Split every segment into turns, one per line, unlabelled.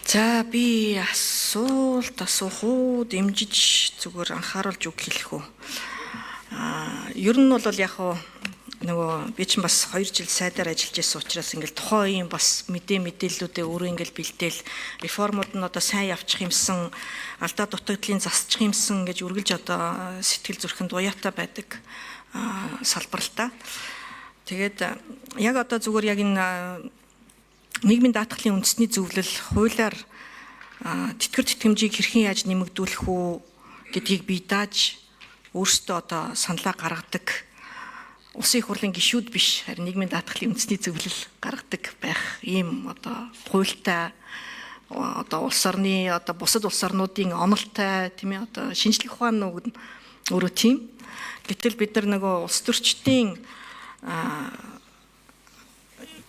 За би асуулт асуух уу дэмжиж зүгээр анхааруулж үг хэлэх үү. Ер нь бол яг нөгөө би ч бас 2 жил сайдаар ажиллаж байсан учраас ингээл тухайн үеийн бас мэдээллүүдээ өөрөө ингээл бэлдээл реформууд нь одоо сайн явчих юмсан, алдаа дутагдлын засчих юмсан гэж үргэлж одоо сэтгэл зүрхэнд уяатай байдаг салбар л та. Тэгээд яг одоо зүгээр яг энэ нийгмийн даатгалын үндэсний зөвлөл хуулиар тэтгэр тэтгэмжийг хэрхэн яаж нэмэгдүүлэх үү гэдгийг бие дааж өөрсдөө одоо саналаа гаргадаг улсын их хурлын гишүүд биш харин нийгмийн даатгалын үндэсний зөвлөл гаргадаг байх ийм одоо хуультай одоо улс орны одоо бусад улс орнуудын онолтой тийм ээ одоо шинжлэх ухааны үг нь өөрөө тийм. Гэтэл бид нар нөгөө улс төрчдийн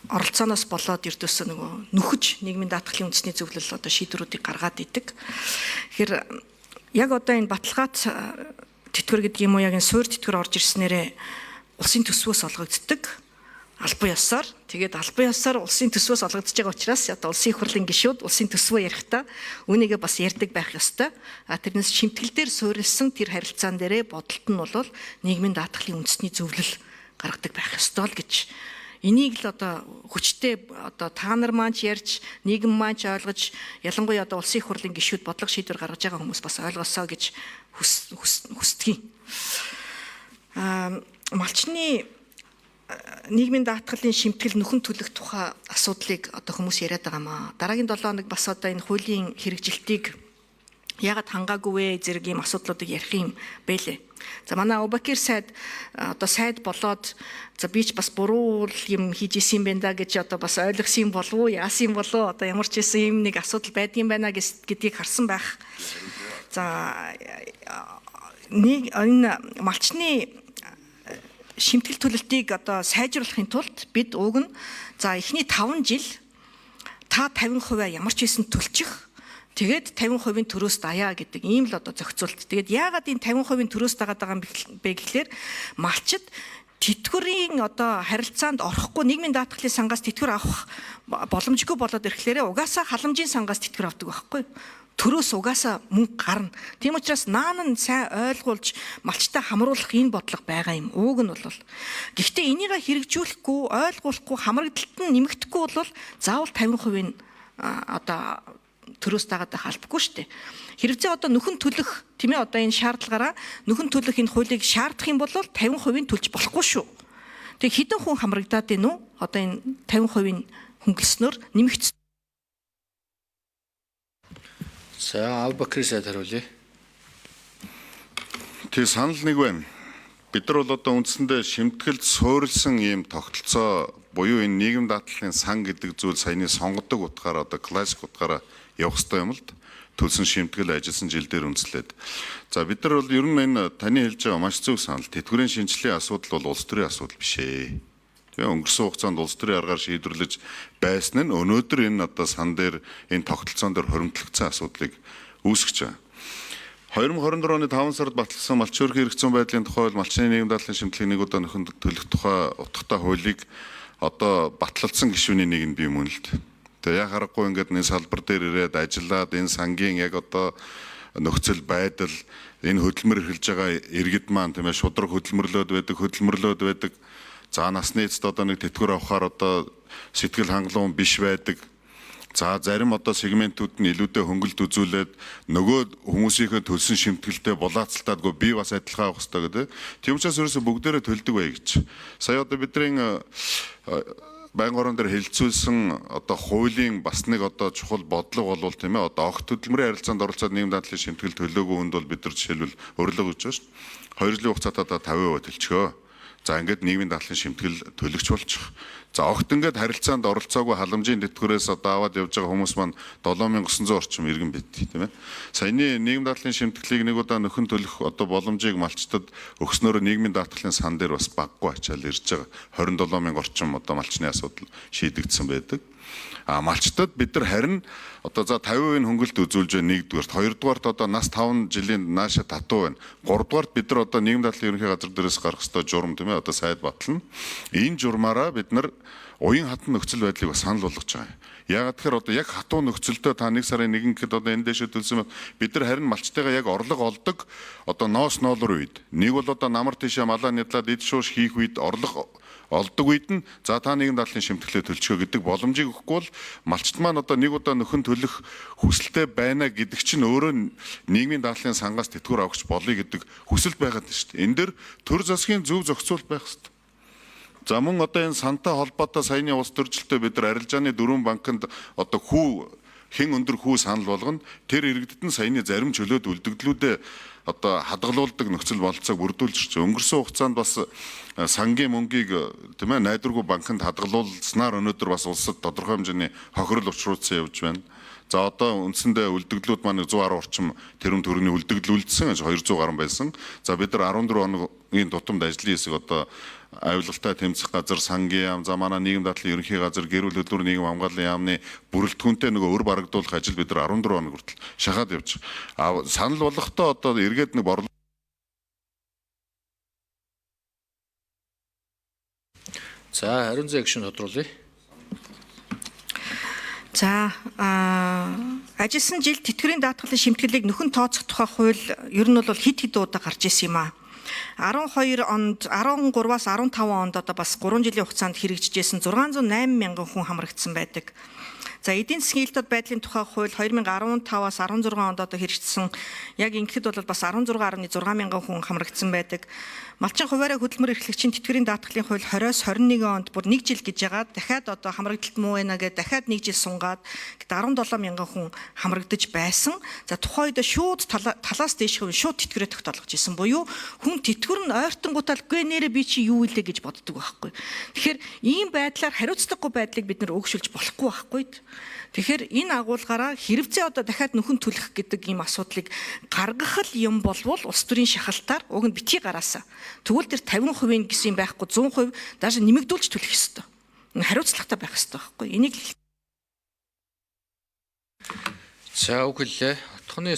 оролцооноос болоод ердөөсөө нөгөө нүхэж нийгмийн даатгалын үндэсний зөвлөл одоо шийдвэрүүдийг гаргаад идэг. Тэгэхээр яг одоо энэ баталгаат тэтгэр гэдэг юм уу яг энэ суур тэтгэр орж ирснээрээ улсын төсвөөс олгогддог албан ёсоор. Тэгээд албан ёсоор улсын төсвөөс олгогдож байгаа учраас одоо улсын их хурлын гишүүд улсын төсвөө ярихдаа үүнийгээ бас ярьдаг байх ёстой. Тэрнээс шимтгэл дээр суурилсан тэр харилцаан дээрээ бодолт нь бол нийгмийн даатгалын үндэсний зөвлөл гаргадаг байх ёстой л гэж. Энийг л одоо хүчтэй одоо та нар маань ярьж нийгэм маань ойлгож ялангуяа одоо улсын их хурлын гишүүд бодлого шийдвэр гаргаж байгаа хүмүүс бас ойлгосоо гэж хүсдэг. Малчны нийгмийн даатгалын шимтгэл нөхөн төлөх тухай асуудлыг одоо хүмүүс яриад байгаа маа. Дараагийн 7 хоног бас одоо энэ хуулийн хэрэгжилтийг яагаад хангаагүй вэ зэрэг ийм асуудлуудыг ярих юм бэлээ. За манай Абубакир сайд одоо сайд болоод за би ч бас буруу юм хийж исэн юм байна да гэж одоо бас ойлгосон юм болов уу яасан юм болов одоо ямар ч байсан юм нэг асуудал байдгийн байна гэдгийг харсан байх. За нэг энэ малчны шимтгэл төлөлтийг одоо сайжруулахын тулд бид уг нь за эхний 5 жил та 50% ямар ч байсан төлчих. Тэгээд 50% төрөөс даяа гэдэг ийм л одоо зохицуулт. Тэгээд яагаад энэ 50% төрөөс дагаад байгаа юм бэ гэхлээр малчид тэтгэврийн одоо харилцаанд орохгүй нийгмийн даатгалын сангаас тэтгэвэр авах боломжгүй болоод ирэхлээрээ угаасаа халамжийн сангаас тэтгэвэр авдаг байхгүй. Төрөөс угаасаа мөнгө гарна. Тийм учраас наан нь сайн ойлгуулж малчтай хамруулах энэ бодлого байгаа юм. Ууг нь бол. Гэхдээ энийг хэрэгжүүлэхгүй, ойлгуулахгүй, хамрагдалт нь нэмэгдэхгүй бол заавал 50% одоо төрөөс дагаад байх албагүй шүү дээ. Хэрвээ одоо нөхөн төлөх тийм ээ одоо энэ шаардлагаараа нөхөн төлөх энэ хуулийг шаардах юм бол 50% төлж болохгүй шүү. Тэг хэдэн хүн хамрагдаад байна уу? Одоо энэ 50% хөнгөлснөөр нэмэгдсэн.
За Абубакир сайд хариулъя.
Тэг санал нэг байна. Бид нар бол одоо үндсэндээ шимтгэлд суурилсан ийм тогтолцоо буюу энэ нийгэм даатгалын сан гэдэг зүйл саяны сонгодог утгаараа одоо классик утгаараа явах ёстой юм л д. Төлсөн шимтгэл ажилласан жил дээр үндэслээд. За бид нар бол ер нь энэ таны хэлж байгаа маш зөв санал. Тэтгэврийн шинжилгээний асуудал бол улс төрийн асуудал биш ээ. Тэгээ өнгөрсөн хугацаанд улс төрийн аргаар шийдвэрлэж байсан нь өнөөдөр энэ одоо сан дээр энэ тогтолцоон дээр хоримтлогдсон асуудлыг үүсгэж байгаа. 2024 оны 5 сард батлсан малчин өрх хэрэгцсэн байдлын тухай малчны нийгэм даатгалын шимтгэлийг нэг удаа нөхөн төлөх тухай утгатай хуулийг одоо батлалцсан гишүүний нэг нь би мөн л дээ. Тэгээ яг харахгүй ингээд энэ салбар дээр ирээд ажиллаад энэ сангийн яг одоо нөхцөл байдал энэ хөдөлмөр эхэлж байгаа иргэд маань тийм ээ шудраг хөдөлмөрлөөд байдаг. За насны эцэд одоо нэг тэтгэвэр авахаар одоо сэтгэл хангалуун биш байдаг. За зарим одоо сегментүүд нь илүүтэй хөнгөлт үзүүлээд нөгөө хүмүүсийнхээ төлсөн шимтгэлтэй булаацалтаадгүй би бас адилхан авах хэрэгтэй гэдэг. Тийм учраас ерөөсө бүгдээрээ төлдөг бай гэж. Сая одоо бидний байнгын орон дээр хэлэлцүүлсэн одоо хуулийн бас нэг одоо чухал бодлого болвол тийм ээ одоо огт хөдөлмөрийн харилцаанд оролцоод нийгэм даатгалын шимтгэл төлөөгүй хүнд бол бид нар жишээлбэл өрлөг өгч байгаа шүү дээ. 2 жилийн хугацаатаа 50% төлчихөө. За ингээд нийгмийн даатгалын шимтгэл төлөгч болчих. За огт ингээд харилцаанд оролцоогүй халамжийн тэтгэврээс одоо аваад явж байгаа хүмүүс маань 7900 орчим иргэн байд тийм ээ. Саяны нийгмийн даатгалын шимтгэлийг нэг удаа нөхөн төлөх одоо боломжийг малчтад өгснөөр нийгмийн даатгалын сан дээр бас баггүй ачаал ирж байгаа. 27000 орчим одоо малчны асуудал шийдэгдсэн байдаг. Малчтад бид нар харин одоо за 50% хөнгөлт үзүүлж байна нэгдүгээрт, хоёрдугаарт одоо нас 5 жилийн нааша татуу байна. Гуравдугаарт бид нар одоо нийгэм даатгалын ерөнхий газар дээрээс гарах ёстой журам тийм ээ одоо сайд батлна. Энэ журмаараа бид нар уян хатан нөхцөл байдлыг бас санал болгож байгаа. Яагаад тэгэхээр одоо яг хатуу нөхцөлдөө та 1 сарын 1 гэхэд одоо энэ дэшээ төлсөн бид нар харин малчтайгаа яг орлого олдог одоо ноос ноолор үед нэг бол одоо намар тийшээ малаа нядлаад эд шууш хийх үед орлого олдог үед нь за та нийгэм дадлын шимтгэлээ төлчихөө гэдэг боломжийг өгөхгүй бол малчт маань одоо нэг удаа нөхөн төлөх хүсэлтэй байна гэдэг чинь өөрөө нийгмийн дадлын сангаас тэтгэвэр авахч болъё гэдэг хүсэл байгаад байна шүү дээ. Энэ дэр төр засгийн зөв зохицуул байх хэрэгтэй. За мөн одоо энэ сантай холбоотой саяны улс төржилтөд бид нар арилжааны 4 банкнд одоо хэн өндөр хүү санал болгоно тэр иргэдэд нь саяны зарим чөлөөт үлдэгдлүүдээ одоо хадгалуулдаг нөхцөл бололцоог бүрдүүлж өнгөрсөн хугацаанд бас сангийн мөнгийг тийм ээ найдваргүй банкнд хадгалуулснаар өнөөдөр бас улсад тодорхой хэмжээний хохирол учруулсан явж байна. За одоо үндсэндээ үлдэгдлүүд маань 110 орчим тэрүүн төрөний үлдэгдэл үлдсэн 200 гаруй байсан. За бид нар 14 хоногийн тутамд ажлын хэсэг одоо авилгалтай тэмцэх газар сангийн яам, за манай нийгэм дадлын ерөнхий газар, гэр бүл хөдөлмөр нийгэм хамгааллын яамны бүрэлдэхүүнтэй нөгөө өр барагдуулах ажил бид нар 14 хоног хүртэл шахаад явж. Санал болгохдоо одоо эргээд нэг борлуулалт.
За хариун зай гишүүн тодруулъя.
За ажилласан жил тэтгэврийн даатгалын шимтгэлийг нөхөн тооцох тухай хууль ер нь бол хэд удаа гарч ирсэн юм а. 12 онд 13-аас 15 онд одоо бас 3 жилийн хугацаанд хэрэгжижсэн 608 мянган хүн хамрагдсан байдаг. За эдийн засгийн элдод байдлын тухай хууль 2015-аас 16 онд одоо хэрэгжсэн яг ингэхэд бол бас 16.6 мянган хүн хамрагдсан байдаг. Малчин хуваарай хөдөлмөр эрхлэгчийн тэтгэврийн даатгалын хууль 20-с 21 онд бүр 1 жил гэж яагаад дахиад одоо хамрагдалт муу байна гэдээ дахиад 1 жил сунгаад 17 мянган хүн хамрагдаж байсан. За тухайн үед шууд талаас дээш хувь шууд тэтгэврээ тогтоолгож исэн буюу хүн тэтгэвэр нь ойртонгуудаа гээ нэрэ би чи юу илээ гэж боддог байхгүй. Тэгэхээр ийм байдлаар хариуцлагагүй байдлыг бид нэр өгшүүлж болохгүй байхгүй. Тэгэхээр энэ агуулгаараа хэрэгцээ одоо дахиад нөхөн төлөх гэдэг ийм асуудлыг гаргах юм болвол улс төрийн шахалтаар уг нь битгий гараасаа. Тэгвэл тэр 50% гэсэн юм байхгүй 100% даже нэмэгдүүлж төлөх ёстой. Хариуцлагатай байх ёстой байхгүй. Энийг
За үг хэллээ. Отхоны